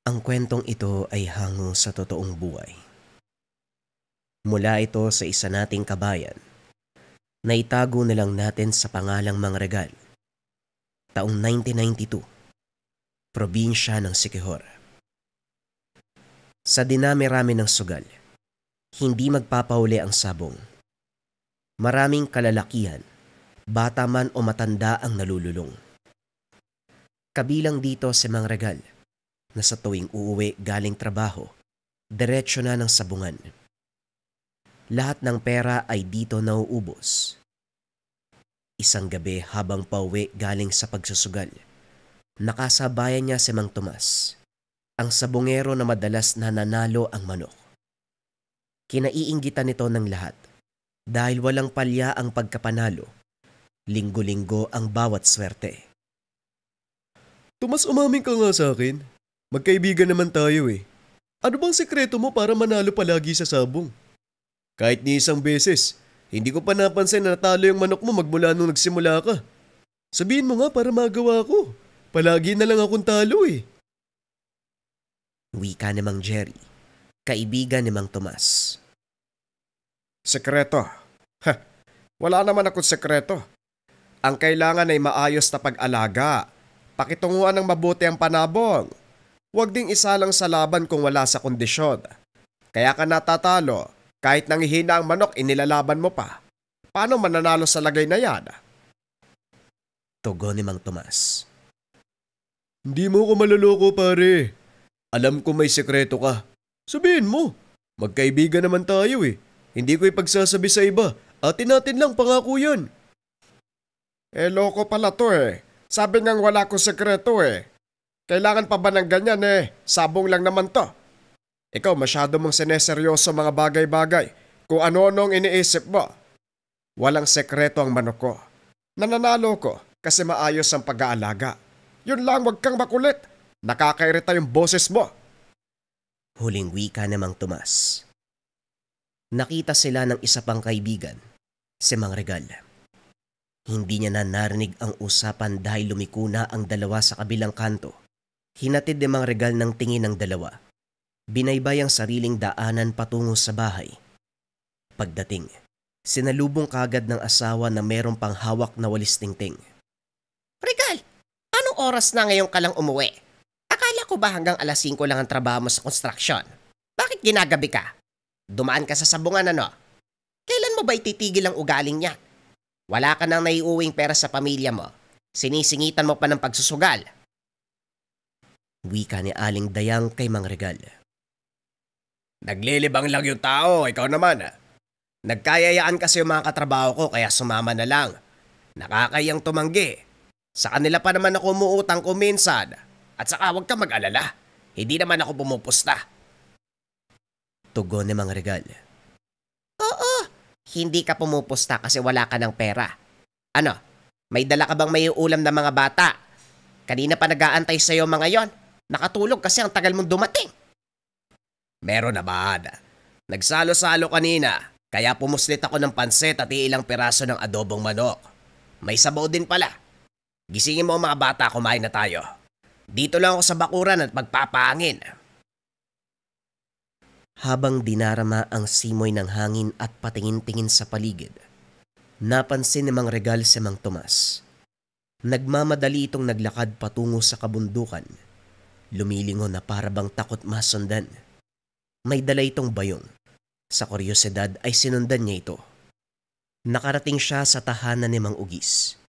Ang kwentong ito ay hango sa totoong buhay. Mula ito sa isa nating kabayan na itago na lang natin sa pangalang Mangregal, taong 1992, probinsya ng Siquijor. Sa dinami-rami ng sugal, hindi magpapahuli ang sabong. Maraming kalalakihan, bata man o matanda ang nalululong. Kabilang dito si Mangregal na sa tuwing uuwi galing trabaho, diretsyo na ng sabungan. Lahat ng pera ay dito nauubos. Isang gabi habang pauwi galing sa pagsusugal, nakasabayan niya si Mang Tomas, ang sabungero na madalas nananalo ang manok. Kinaiinggitan nito ng lahat dahil walang palya ang pagkapanalo. Linggo-linggo ang bawat swerte. Tomas, umamin ka nga sa akin. Magkaibigan naman tayo eh. Ano bang sekreto mo para manalo palagi sa sabong? Kahit ni isang beses, hindi ko pa napansin na natalo yung manok mo magmula nung nagsimula ka. Sabihin mo nga para magawa ko. Palagi na lang akong talo eh. Wika ni Mang Jerry, kaibigan ni Mang Tomas. Sekreto? Wala naman akong sekreto. Ang kailangan ay maayos na pag-alaga. Pakitunguan ng mabuti ang panabong. Huwag ding isa lang sa laban kung wala sa kondisyon. Kaya ka natatalo, kahit nanghihina ang manok inilalaban mo pa. Paano mananalo sa lagay na yan? Tugon ni Mang Tomas. Hindi mo ko maloloko pare. Alam ko may sekreto ka. Sabihin mo. Magkaibigan naman tayo eh. Hindi ko ipagsasabi sa iba. Atin natin lang, pangako yan. Loko pala to eh. Sabi ngang wala ko sekreto eh. Kailangan pa ba ng ganyan eh? Sabong lang naman to. Ikaw masyado mong sineseryoso mga bagay-bagay. Kung ano-anong iniisip mo. Walang sekreto ang manok ko. Nananalo ko kasi maayos ang pag-aalaga. Yun lang, wag kang makulit. Nakakairita yung boses mo. Huling wika ni Mang Tomas. Nakita sila ng isa pang kaibigan, si Mangregal. Hindi niya na narinig ang usapan dahil lumiko na ang dalawa sa kabilang kanto. Hinatid ni Mangregal ng tingin ng dalawa. Binaybay ang sariling daanan patungo sa bahay. Pagdating, sinalubong kagad ng asawa na merong pang hawak na walis tingting. Regal, anong oras na ngayon ka lang umuwi? Akala ko ba hanggang alas 5 lang ang trabaho mo sa construction? Bakit ginagabi ka? Dumaan ka sa sabungan ano? Kailan mo ba ititigil ang ugaling niya? Wala ka nang naiuwing pera sa pamilya mo. Sinisingitan mo pa ng pagsusugal. Wika ni Aling Dayang kay Mangregal. Naglilibang lang yung tao, ikaw naman. Nagkayayaan kasi yung mga katrabaho ko kaya sumama na lang. Nakakayang tumanggi. Sa kanila pa naman ako umuutang ko minsan. At saka huwag ka mag-alala. Hindi naman ako pumupusta. Tugon ni Mangregal. Oo, hindi ka pumupusta kasi wala ka ng pera. Ano, may dala ka bang may ulam na mga bata? Kanina pa nag-aantay sa'yo mga yon. Nakatulog kasi ang tagal mong dumating. Meron naman. Nagsalo-salo kanina. Kaya pumuslit ako ng pansit at ilang piraso ng adobong manok. May sabaw din pala. Gisingin mo mga bata, kumain na tayo. Dito lang ako sa bakuran at magpapahangin. Habang dinarama ang simoy ng hangin at patingin-tingin sa paligid, napansin ni Mangregal si Mang Tomas. Nagmamadali itong naglakad patungo sa kabundukan. Lumilingon na parabang takot masundan. May dala itong bayong. Sa kuryosidad ay sinundan niya ito. Nakarating siya sa tahanan ni Mang Ugis.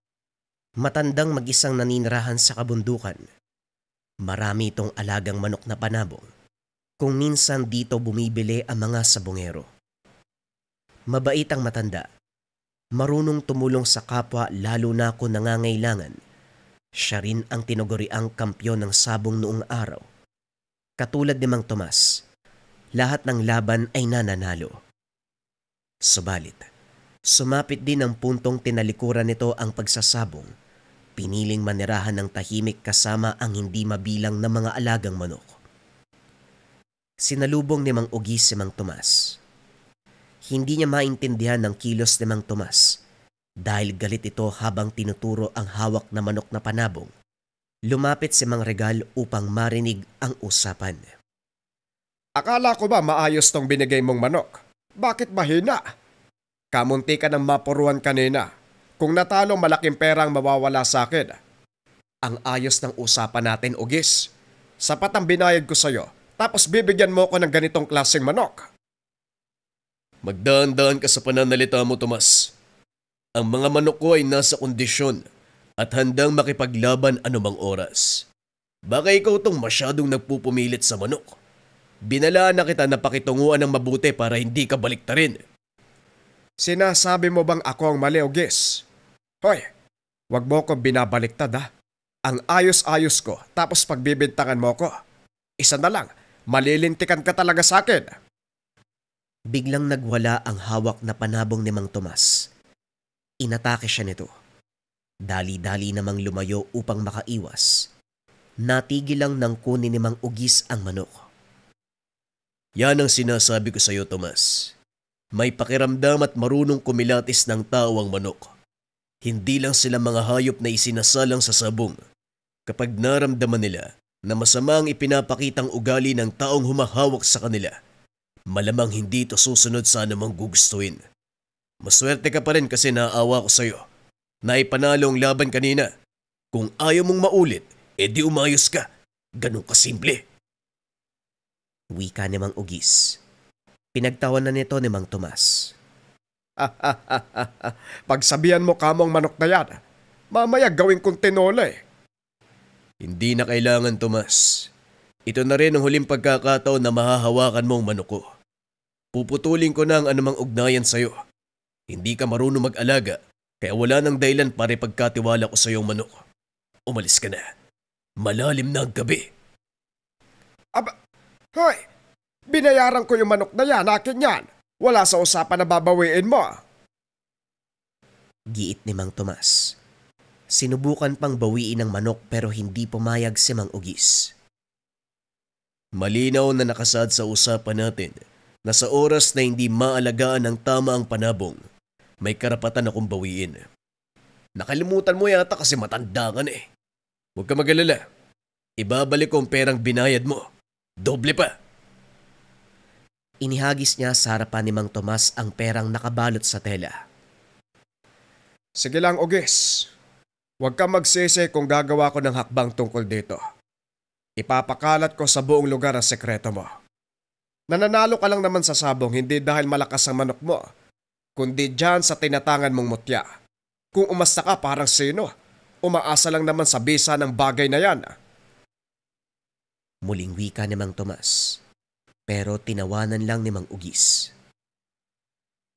Matandang mag-isang naninirahan sa kabundukan. Marami itong alagang manok na panabong. Kung minsan dito bumibili ang mga sabungero. Mabait ang matanda. Marunong tumulong sa kapwa lalo na kung nangangailangan. Siya rin ang tinuguriang kampyon ng sabong noong araw. Katulad ni Mang Tomas, lahat ng laban ay nananalo. Subalit, sumapit din ang puntong tinalikuran nito ang pagsasabong. Piniling manirahan ng tahimik kasama ang hindi mabilang na mga alagang manok. Sinalubong ni Mang Ugis si Mang Tomas. Hindi niya maintindihan ng kilos ni Mang Tomas dahil galit ito habang tinuturo ang hawak na manok na panabong. Lumapit si Mang Regal upang marinig ang usapan. Akala ko ba maayos tong binigay mong manok? Bakit mahina? Kamunti ka ng mapuruan kanina. Kung natalo, malaking perang mawawala sa akin. Ang ayos ng usapan natin, Ugis. Sapat ang binayad ko sa'yo, tapos bibigyan mo ko ng ganitong klaseng manok. Magdaan-daan ka sa pananalita mo, Tomas. Ang mga manok ko ay nasa kondisyon at handang makipaglaban anumang oras. Baka ikaw tong masyadong nagpupumilit sa manok. Binalaan na kita na pakitunguan ng mabuti para hindi ka baliktarin. Sinasabi mo bang ako ang mali, Ugis? Hoy, wag mo ko binabaliktad ha. Ang ayos-ayos ko, tapos pagbibintangan mo ko. Isa na lang, malilintikan ka talaga sa akin. Biglang nagwala ang hawak na panabong ni Mang Tomas. Inatake siya nito. Dali-dali namang lumayo upang makaiwas. Natigil lang ng kunin ni Mang Ugis ang manok. Yan ang sinasabi ko sa iyo, Tomas. May pakiramdam at marunong kumilatis ng tao ang manok. Hindi lang sila mga hayop na isinasalang sa sabong. Kapag naramdaman nila na masama ang ipinapakitang ugali ng taong humahawak sa kanila, malamang hindi ito susunod sa anumang gugustuhin. Maswerte ka pa rin kasi naawa ko sa iyo. Naipanalo ang laban kanina. Kung ayaw mong maulit, edi umayos ka. Ganun kasimple. Wika ni Mang Ugis. Pinagtawanan nito ni Mang Tomas. Pagsabihan mo kamong manok na yan, mamaya gawin kong tinola eh. Hindi na kailangan, Tomas. Ito na rin ang huling pagkakataon na mahahawakan mo ang manok ko. Puputulin ko na ang anumang ugnayan sa iyo. Hindi ka marunong mag-alaga, kaya wala nang dahilan para ipagkatiwala ko sa iyong manok. Umalis ka na. Malalim na ang gabi. Aba, hoy! Binayaran ko yung manok na yan, akin yan. Wala sa usapan na babawiin mo. Giit ni Mang Tomas. Sinubukan pang bawiin ang manok pero hindi pumayag si Mang Ugis. Malinaw na nakasad sa usapan natin na sa oras na hindi maalagaan ng tama ang panabong, may karapatan akong bawiin. Nakalimutan mo yata kasi matanda ka na eh. Huwag ka mag-alala. Ibabalik ko ang perang binayad mo. Doble pa. Inihagis niya sa harapan ni Mang Tomas ang perang nakabalot sa tela. Sige lang, Ugis. Huwag kang magsisi kung gagawa ko ng hakbang tungkol dito. Ipapakalat ko sa buong lugar ang sekreto mo. Nananalo ka lang naman sa sabong hindi dahil malakas ang manok mo, kundi dyan sa tinatangan mong mutya. Kung umasta ka parang sino, umaasa lang naman sa bisa ng bagay na yan. Muling wika ni Mang Tomas. Pero tinawanan lang ni Mang Ugis.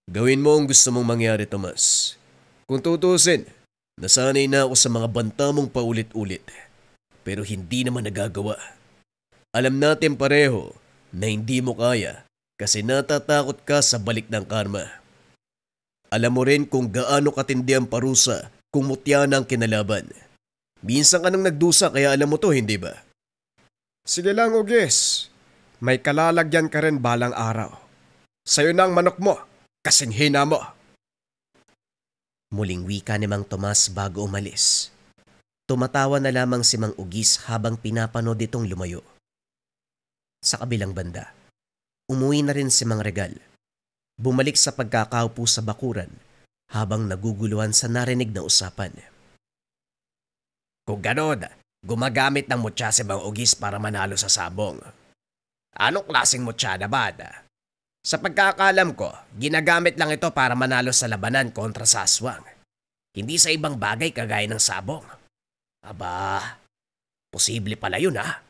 Gawin mo ang gusto mong mangyari, Tomas. Kung tutusin, nasanay na ako sa mga banta mong paulit-ulit. Pero hindi naman nagagawa. Alam natin pareho na hindi mo kaya kasi natatakot ka sa balik ng karma. Alam mo rin kung gaano katindi ang parusa kung mutya na ang kinalaban. Minsan ka nang nagdusa kaya alam mo to, hindi ba? Sige lang, Ugis. May kalalagyan ka rin balang araw. Sa'yo na ang manok mo, kasing hina mo. Muling wika ni Mang Tomas bago umalis. Tumatawa na lamang si Mang Ugis habang pinapanood itong lumayo. Sa kabilang banda, umuwi na rin si Mang Regal. Bumalik sa pagkakaupo sa bakuran habang naguguluhan sa narinig na usapan. Kung ganon, gumagamit ng mutya si Mang Ugis para manalo sa sabong. Anong klaseng mutya na ba? Sa pagkakalam ko, ginagamit lang ito para manalo sa labanan kontra sa aswang. Hindi sa ibang bagay kagaya ng sabong. Aba, posible pala yun ha.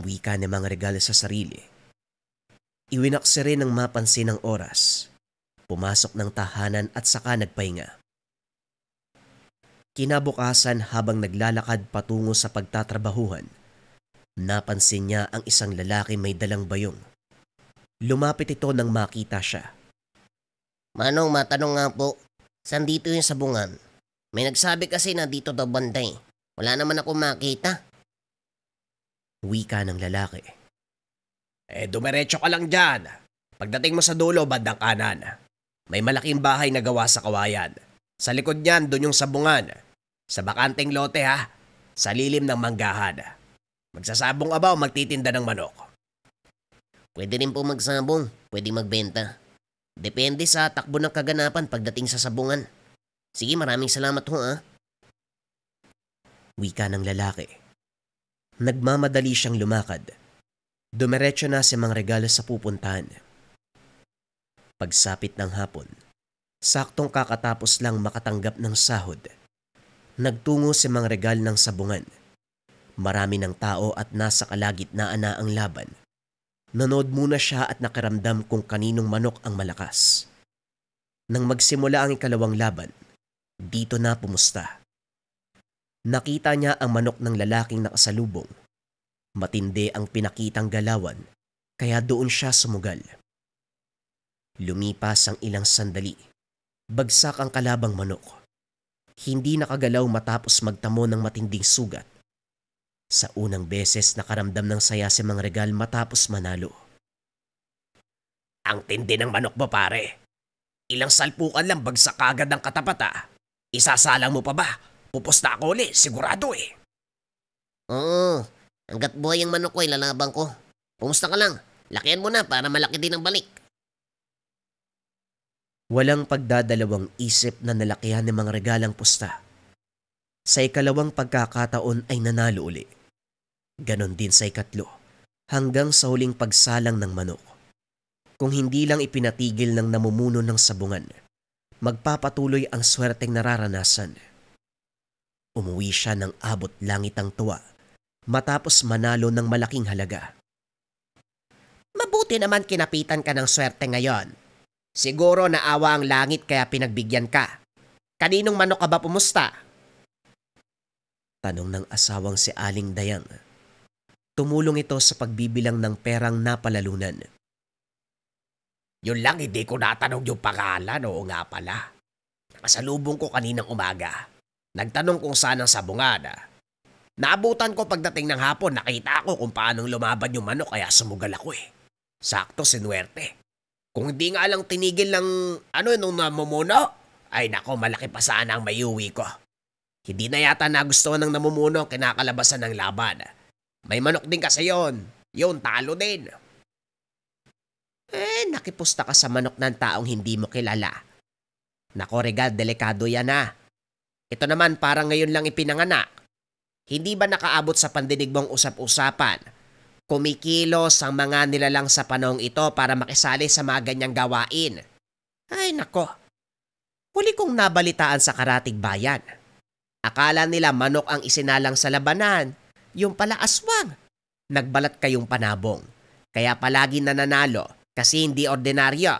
Wika ni Mang Regal sa sarili. Iwinaksi rin ng mapansin ng oras. Pumasok ng tahanan at saka nagpahinga. Kinabukasan habang naglalakad patungo sa pagtatrabahuhan, napansin niya ang isang lalaki may dalang bayong. Lumapit ito nang makita siya. Manong, matanong nga po, saan dito yung sabungan? May nagsabi kasi na dito daw banday. Wala naman ako makita. Wika ng lalaki. Dumiretso ka lang dyan. Pagdating mo sa dulo, bandang kanan. May malaking bahay na gawa sa kawayan. Sa likod niyan, doon yung sabungan. Sa bakanteng lote ha, sa lilim ng manggahan. Magsasabong ka ba o magtitinda ng manok? Pwede rin po magsabong, pwede magbenta. Depende sa takbo ng kaganapan pagdating sa sabungan. Sige, maraming salamat ho Wika ng lalaki. Nagmamadali siyang lumakad. Dumiretso na si Mang Regal sa pupuntahan. Pagsapit ng hapon, saktong kakatapos lang makatanggap ng sahod. Nagtungo si Mang Regal ng sabungan. Marami ng tao at nasa kalagitnaan na ang laban. Nanood muna siya at nakaramdam kung kaninong manok ang malakas. Nang magsimula ang ikalawang laban, dito na pumusta. Nakita niya ang manok ng lalaking nakasalubong. Matindi ang pinakitang galawan, kaya doon siya sumugal. Lumipas ang ilang sandali. Bagsak ang kalabang manok. Hindi nakagalaw matapos magtamo ng matinding sugat. Sa unang beses nakaramdam ng saya si Mang Regal matapos manalo. Ang tindi ng manok mo pare. Ilang salpukan lang bagsak agad ang katapat. Isasalang mo pa ba? Pupusta ako ulit, sigurado eh. Oo, hanggat buhay ang manok ko, ilalabang ko. Pumusta ka lang, lakihan mo na para malaki din ang balik. Walang pagdadalawang isip na nalakihan ni Mang Regal ang pusta. Sa ikalawang pagkakataon ay nanalo uli. Ganon din sa ikatlo, hanggang sa huling pagsalang ng manok. Kung hindi lang ipinatigil ng namumuno ng sabungan, magpapatuloy ang swerteng nararanasan. Umuwi siya ng abot langit ang tuwa, matapos manalo ng malaking halaga. Mabuti naman kinapitan ka ng swerte ngayon. Siguro naawa ang langit kaya pinagbigyan ka. Kaninong manok ka ba pumusta? Tanong ng asawang si Aling Dayang. Tumulong ito sa pagbibilang ng perang napalalunan. Yun lang, hindi ko natanong yung pangalan. Oo nga pala. Nakasalubong ko kaninang umaga. Nagtanong kung saan ang sabungan. Naabutan ko pagdating ng hapon, nakita ko kung paanong lumaban yung manok kaya sumugal ako eh. Sakto, sinuwerte. Kung hindi nga lang tinigil ng nung namumuno, ay nako, malaki pa sana ang mayuwi ko. Hindi na yata nagustuhan ng namumuno ang kinakalabasan ng laban. May manok din kasi yon. Yun, talo din. Nakipusta ka sa manok ng taong hindi mo kilala. Nako, Regal, delikado yan ha. Ito naman parang ngayon lang ipinanganak. Hindi ba nakaabot sa pandinig mong usap-usapan? Kumikilos ang mga nilalang sa panahong ito para makisali sa mga ganyang gawain. Ay nako, huli kong nabalitaan sa karatig bayan. Akala nila manok ang isinalang sa labanan, yung pala aswang. Nagbalat kayong panabong, kaya palagi nananalo kasi hindi ordinaryo.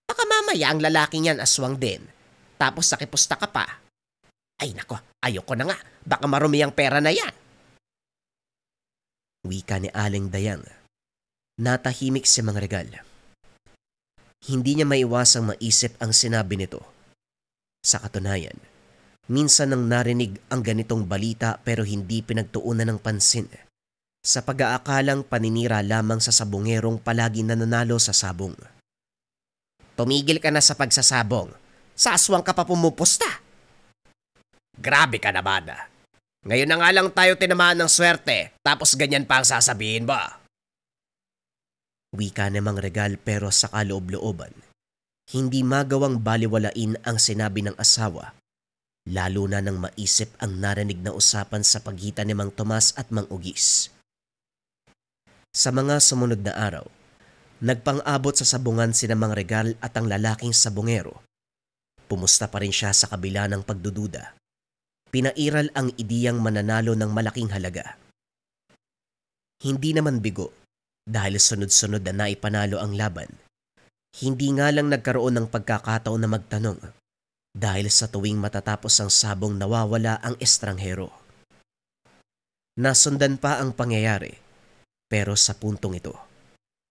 Baka mamaya ang lalaking yan aswang din, tapos nakipusta ka pa. Ay nako, ayoko na nga, baka marumi ang pera na yan. Wika ni Aling Dayang. Natahimik si Mang Regal. Hindi niya maiwasang maisip ang sinabi nito. Sa katunayan, minsan nang narinig ang ganitong balita pero hindi pinagtuunan ng pansin sa pag-aakalang paninira lamang sa sabongerong palagi nananalo sa sabong. Tumigil ka na sa pagsasabong. Sa aswang ka pa pumupusta. Grabe ka naman. Ngayon na nga lang tayo tinamaan ng swerte, tapos ganyan pa ang sasabihin ba? Wika ni Mang Regal pero sa kaloob-looban. Hindi magawang baliwalain ang sinabi ng asawa, lalo na nang maisip ang narinig na usapan sa pagitan ni Mang Tomas at Mang Ugis. Sa mga sumunod na araw, nagpang-abot sa sabungan sina Mang Regal at ang lalaking sabungero. Pumusta pa rin siya sa kabila ng pagdududa. Pinairal ang ideyang mananalo ng malaking halaga. Hindi naman bigo dahil sunod-sunod na naipanalo ang laban. Hindi nga lang nagkaroon ng pagkakataon na magtanong dahil sa tuwing matatapos ang sabong nawawala ang estranghero. Nasundan pa ang pangyayari pero sa puntong ito,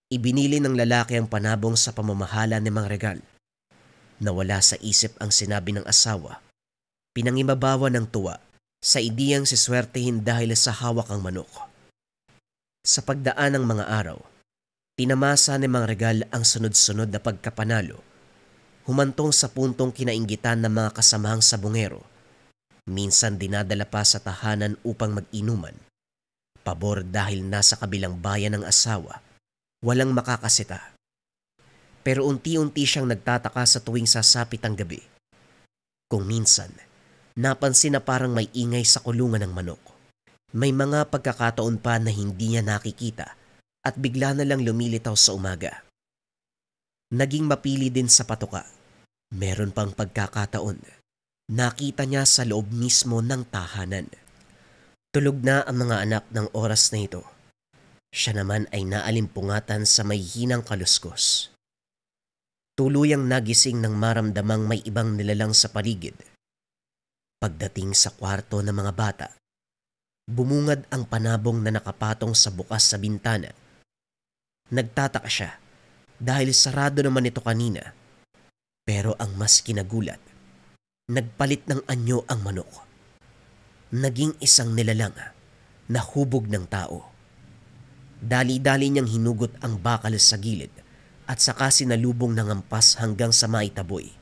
ibinili ng lalaki ang panabong sa pamamahala ni Mang Regal. Nawala sa isip ang sinabi ng asawa. Pinangimabawa ng tuwa sa ideyang siswertehin dahil sa hawak ang manok. Sa pagdaan ng mga araw, tinamasa ni Mang Regal ang sunod-sunod na pagkapanalo. Humantong sa puntong kinainggitan ng mga kasamahang sabungero. Minsan dinadala pa sa tahanan upang mag-inuman. Pabor dahil nasa kabilang bayan ng asawa, walang makakasita. Pero unti-unti siyang nagtataka sa tuwing sasapit ang gabi. Kung minsan, napansin na parang may ingay sa kulungan ng manok. May mga pagkakataon pa na hindi niya nakikita at bigla na lang lumilitaw sa umaga. Naging mapili din sa patuka. Meron pang pagkakataon. Nakita niya sa loob mismo ng tahanan. Tulog na ang mga anak ng oras na ito. Siya naman ay naalimpungatan sa may hinang kaluskos. Tuluyang nagising nang maramdamang may ibang nilalang sa paligid. Pagdating sa kwarto ng mga bata, bumungad ang panabong na nakapatong sa bukas sa bintana. Nagtataka siya dahil sarado naman ito kanina. Pero ang mas kinagulat, nagpalit ng anyo ang manok. Naging isang nilalang na hubog ng tao. Dali-dali niyang hinugot ang bakal sa gilid at saka sinalubong ng ampas hanggang sa maitaboy.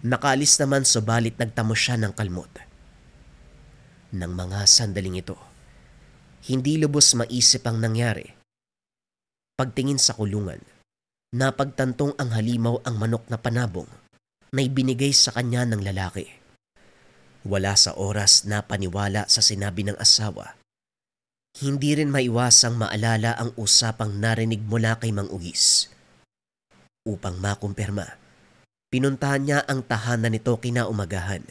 Nakaalis naman subalit nagtamo siya ng kalmot. Nang mga sandaling ito, hindi lubos maisip ang nangyari. Pagtingin sa kulungan, napagtantong ang halimaw ang manok na panabong na ibinigay sa kanya ng lalaki. Wala sa oras na paniwala sa sinabi ng asawa. Hindi rin maiwasang maalala ang usapang narinig mula kay Mang Ugis. Upang makumpirma, pinuntahan niya ang tahanan nito kinaumagahan.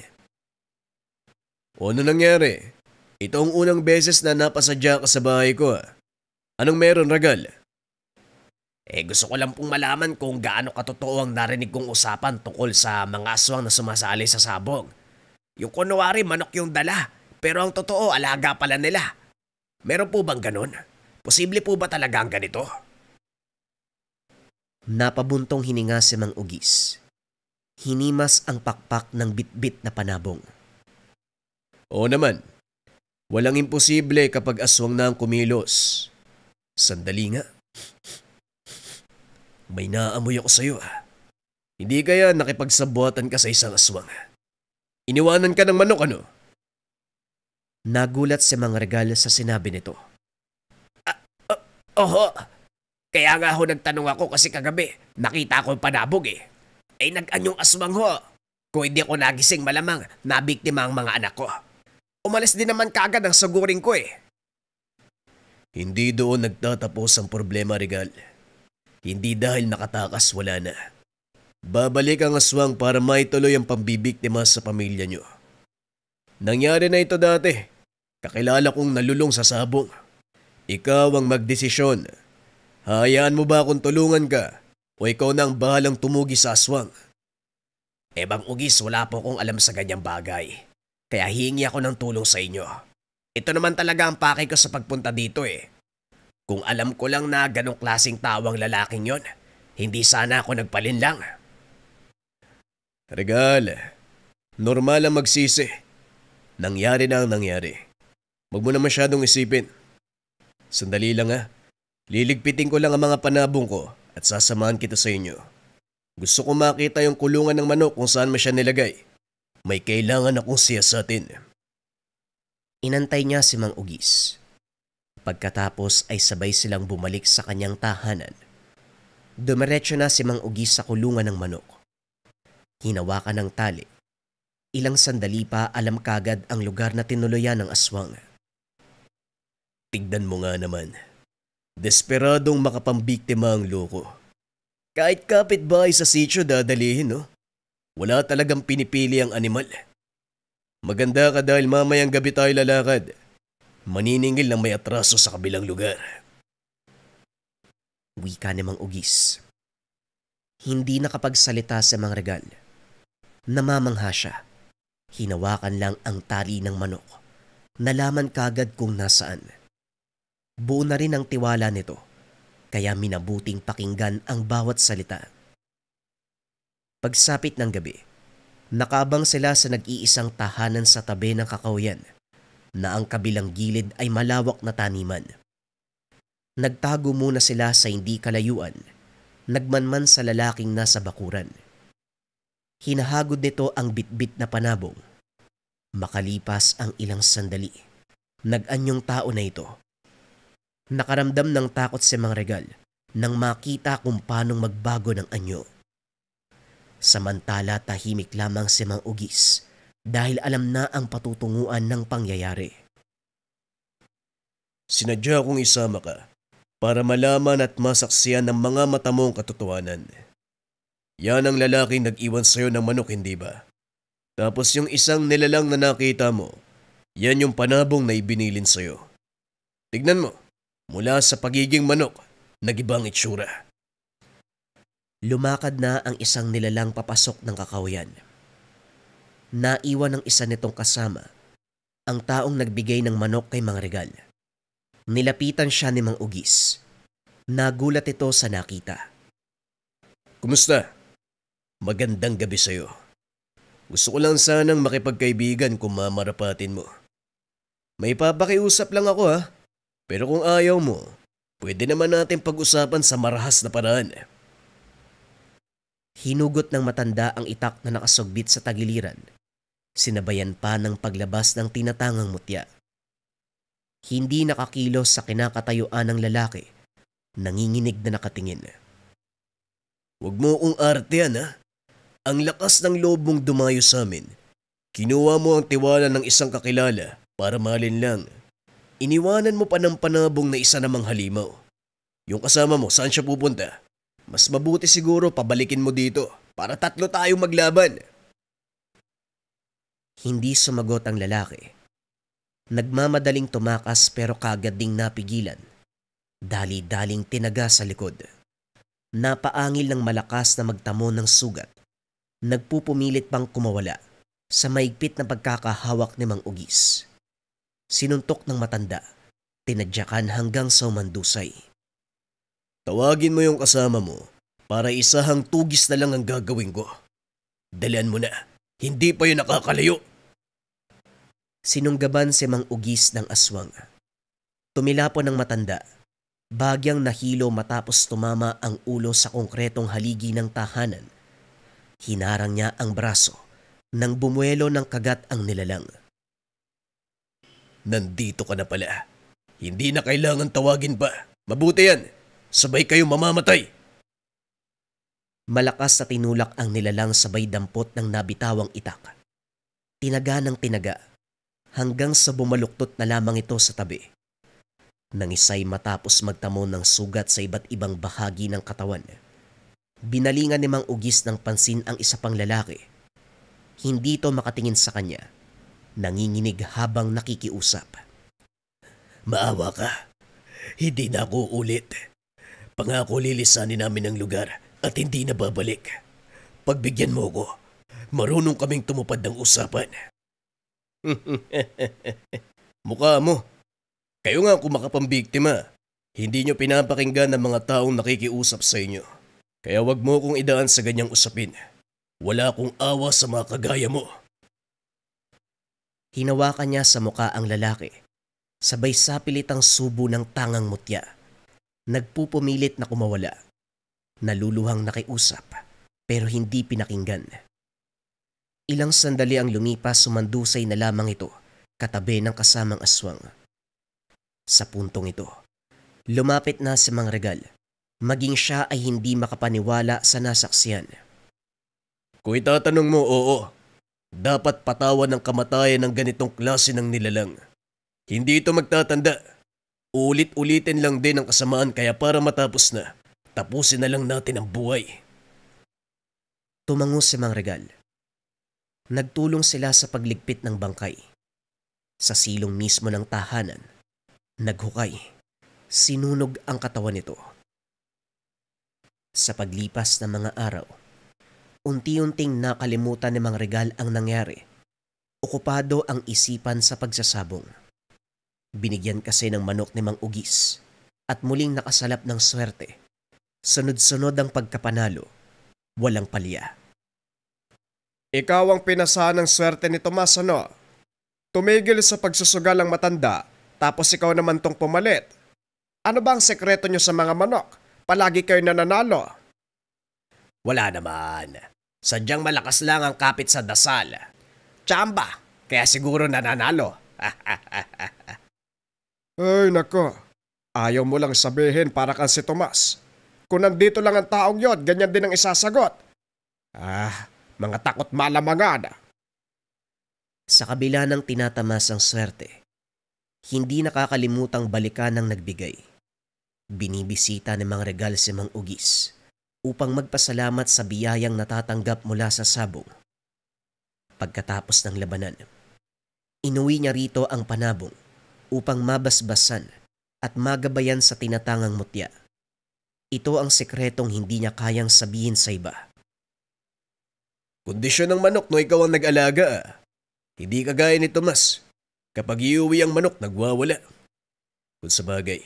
Ano nangyari? Ito ang unang beses na napasadya ka sa bahay ko. Anong meron, Ragal? Gusto ko lang pong malaman kung gaano katotoo ang narinig kong usapan tungkol sa mga aswang na sumasali sa sabong. Yung kunwari manok yung dala, pero ang totoo alaga pala nila. Meron po bang ganon? Posible po ba talaga ang ganito? Napabuntong hininga si Mang Ugis. Hinimas ang pakpak ng bitbit na panabong. Oo naman. Walang imposible kapag aswang na ang kumilos. Sandali nga. May naamoy ako sa'yo. Hindi kaya nakipagsabuatan ka sa isang aswang? Iniwanan ka ng manok, ano? Nagulat si Mang Regal sa sinabi nito. Oho, kaya nga ho nagtanong ako kasi kagabi, nakita ko yung panabog eh. Nag-anyong aswang ho. Kung hindi ako nagising malamang, nabiktima ang mga anak ko. Umalis din naman kaagad ang saguring ko eh. Hindi doon nagtatapos ang problema, Regal. Hindi dahil nakatakas, wala na. Babalik ang aswang para maituloy ang pambibiktima sa pamilya nyo. Nangyari na ito dati. Kakilala kong nalulong sa sabong. Ikaw ang magdesisyon. Hayaan mo ba akong tulungan ka o ikaw na ang bahalang tumugi sa aswang? Bang Ugis, wala po akong alam sa ganyang bagay. Kaya hihingi ako ng tulong sa inyo. Ito naman talaga ang pakay ko sa pagpunta dito eh. Kung alam ko lang na ganong klaseng tawang lalaking yon, hindi sana ako nagpalinlang. Regal, normal ang magsisi. Nangyari na ang nangyari. Huwag mo na masyadong isipin. Sandali lang ha. Liligpitin ko lang ang mga panabong ko at sasamahan kita sa inyo. Gusto ko makita yung kulungan ng manok kung saan mo siya nilagay. May kailangan akong siyasatin. Inantay niya si Mang Ugis. Pagkatapos ay sabay silang bumalik sa kanyang tahanan. Dumiretso na si Mang Ugis sa kulungan ng manok. Hinawakan ng tali. Ilang sandali pa alam kagad ang lugar na tinuluyan ng aswang. Tignan mo nga naman. Desperadong makapambiktima ang loko. Kahit kapitbahay sa sitio dadalihin, no? Wala talagang pinipili ang animal. Maganda ka dahil mamayang gabi tayo lalakad. Maniningil na may atraso sa kabilang lugar. Wika ni Mang Ugis. Hindi nakapagsalita si Mang Regal. Namamangha siya. Hinawakan lang ang tali ng manok. Nalaman kagad kung nasaan. Buo na rin ang tiwala nito, kaya minabuting pakinggan ang bawat salita. Pagsapit ng gabi, nakabang sila sa nag-iisang tahanan sa tabi ng kakahuyan na ang kabilang gilid ay malawak na taniman. Nagtago muna sila sa hindi kalayuan, nagmanman sa lalaking nasa bakuran. Hinahagod nito ang bitbit na panabong. Makalipas ang ilang sandali, nag-anyong tao na ito. Nakaramdam ng takot si Mang Regal nang makita kung paanong magbago ng anyo. Samantala tahimik lamang si Mang Ugis dahil alam na ang patutunguan ng pangyayari. Sinadya kong isama ka para malaman at masaksiyan ng mga mata mong katotohanan. Yan ang lalaking nag-iwan sa'yo ng manok, hindi ba? Tapos yung isang nilalang na nakita mo, yan yung panabong na ibinilin sa'yo. Tignan mo, mula sa pagiging manok, nag-ibang itsura. Lumakad na ang isang nilalang papasok ng kakawayan. Naiwan ng isa nitong kasama, ang taong nagbigay ng manok kay Mang Regal. Nilapitan siya ni Mang Ugis. Nagulat ito sa nakita. Kumusta? Magandang gabi sa'yo. Gusto ko lang sanang makipagkaibigan kung mamarapatin mo. May papakiusap lang ako ha. Pero kung ayaw mo, pwede naman natin pag-usapan sa marahas na paraan. Hinugot ng matanda ang itak na nakasugbit sa tagiliran. Sinabayan pa ng paglabas ng tinatangang mutya. Hindi nakakilos sa kinakatayuan ng lalaki. Nanginginig na nakatingin. Huwag mo kong artehan ha. Ang lakas ng loob mong dumayo sa amin. Kinuha mo ang tiwala ng isang kakilala para malin lang. Iniwanan mo pa ng panabong na isa namang halimaw. Yung kasama mo, saan siya pupunta? Mas mabuti siguro pabalikin mo dito para tatlo tayong maglaban. Hindi sumagot ang lalaki. Nagmamadaling tumakas pero kagad ding napigilan. Dali-daling tinaga sa likod. Napaangil ng malakas na magtamo ng sugat. Nagpupumilit pang kumawala sa maigpit na pagkakahawak ni Mang Ugis. Sinuntok ng matanda, tinadyakan hanggang sa umandusay. Tawagin mo yung kasama mo para isahang tugis na lang ang gagawin ko. Dalian mo na, hindi pa yun nakakalayo. Sinunggaban si Mang Ugis ng aswang. Tumilapo ng matanda, bagyang nahilo matapos tumama ang ulo sa konkretong haligi ng tahanan. Hinarang niya ang braso nang bumuelo ng kagat ang nilalang. Nandito ka na pala. Hindi na kailangan tawagin pa. Mabuti yan. Sabay kayong mamamatay. Malakas na tinulak ang nilalang sabay dampot ng nabitawang itak. Tinaga ng tinaga hanggang sa bumaluktot na lamang ito sa tabi. Nangisay matapos magtamo ng sugat sa iba't ibang bahagi ng katawan. Binalingan ni Mang Ugis ng pansin ang isa pang lalaki. Hindi ito makatingin sa kanya. Nanginginig habang nakikiusap. Maawa ka. Hindi na ako ulit. Pangako lilisanin namin ang lugar at hindi na babalik. Pagbigyan mo ko, marunong kaming tumupad ng usapan. Mukha mo. Kayo nga kung makapambiktima. Hindi nyo pinapakinggan ng mga taong nakikiusap sa inyo. Kaya wag mo kong idaan sa ganyang usapin. Wala akong awa sa mga kagaya mo. Hinawakan niya sa muka ang lalaki. Sabay sapilit ang subo ng tangang mutya. Nagpupumilit na kumawala. Naluluhang nakiusap pero hindi pinakinggan. Ilang sandali ang lumipas, sumandusay na lamang ito katabi ng kasamang aswang. Sa puntong ito, lumapit na si Mang Regal. Maging siya ay hindi makapaniwala sa nasaksiyan. Kung itatanong mo, oo. Dapat patawan ng kamatayan ng ganitong klase ng nilalang. Hindi ito magtatanda. Ulit-ulitin lang din ang kasamaan kaya para matapos na, tapusin na lang natin ang buhay. Tumango si Mang Regal. Nagtulong sila sa pagligpit ng bangkay. Sa silong mismo ng tahanan, naghukay. Sinunog ang katawan nito. Sa paglipas ng mga araw, unti-unting nakalimutan ni Mang Regal ang nangyari. Okupado ang isipan sa pagsasabong. Binigyan kasi ng manok ni Mang Ugis at muling nakasalap ng swerte. Sunod-sunod ang pagkapanalo, walang palya. Ikaw ang pinasahan ng swerte ni Tomas, ano? Tumigil sa pagsusugal ang matanda, tapos ikaw naman tong pumalit. Ano ba ang sekreto nyo sa mga manok? Palagi kayo nananalo. Wala naman. Sadyang malakas lang ang kapit sa dasal. Tsamba, kaya siguro nananalo. Ay nako, ayaw mo lang sabihin para kang si Tomas. Kung nandito lang ang taong yon, ganyan din ang isasagot. Mga takot malamangan. Sa kabila ng tinatamas ang swerte, hindi nakakalimutang balikan ng nagbigay. Binibisita ng mga regal si Mang Ugis upang magpasalamat sa biyayang natatanggap mula sa sabong. Pagkatapos ng labanan, inuwi niya rito ang panabong upang mabasbasan at magabayan sa tinatangang mutya. Ito ang sekretong hindi niya kayang sabihin sa iba. Kondisyon ng manok no ikaw ang nag-alaga. Hindi kagaya ni Tomas. Kapag iuwi ang manok, nagwawala. Kung sabagay,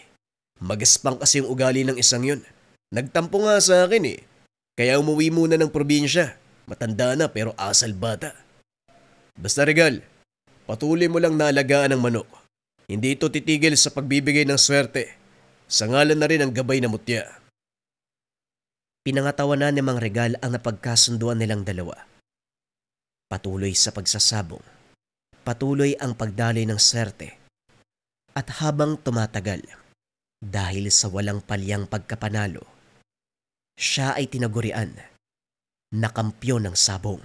magaspang kasi yung ugali ng isang yun. Nagtampo nga sa akin eh. Kaya umuwi muna ng probinsya. Matanda na pero asal bata. Basta Regal, patuloy mo lang naalagaan ang manok. Hindi ito titigil sa pagbibigay ng swerte. Sa ngalan na rin ang gabay na mutya. Pinangatawanan ni Mang Regal ang napagkasunduan nilang dalawa. Patuloy sa pagsasabong. Patuloy ang pagdaloy ng swerte. At habang tumatagal, dahil sa walang palyang pagkapanalo, siya ay tinagurian na kampyon ng sabong.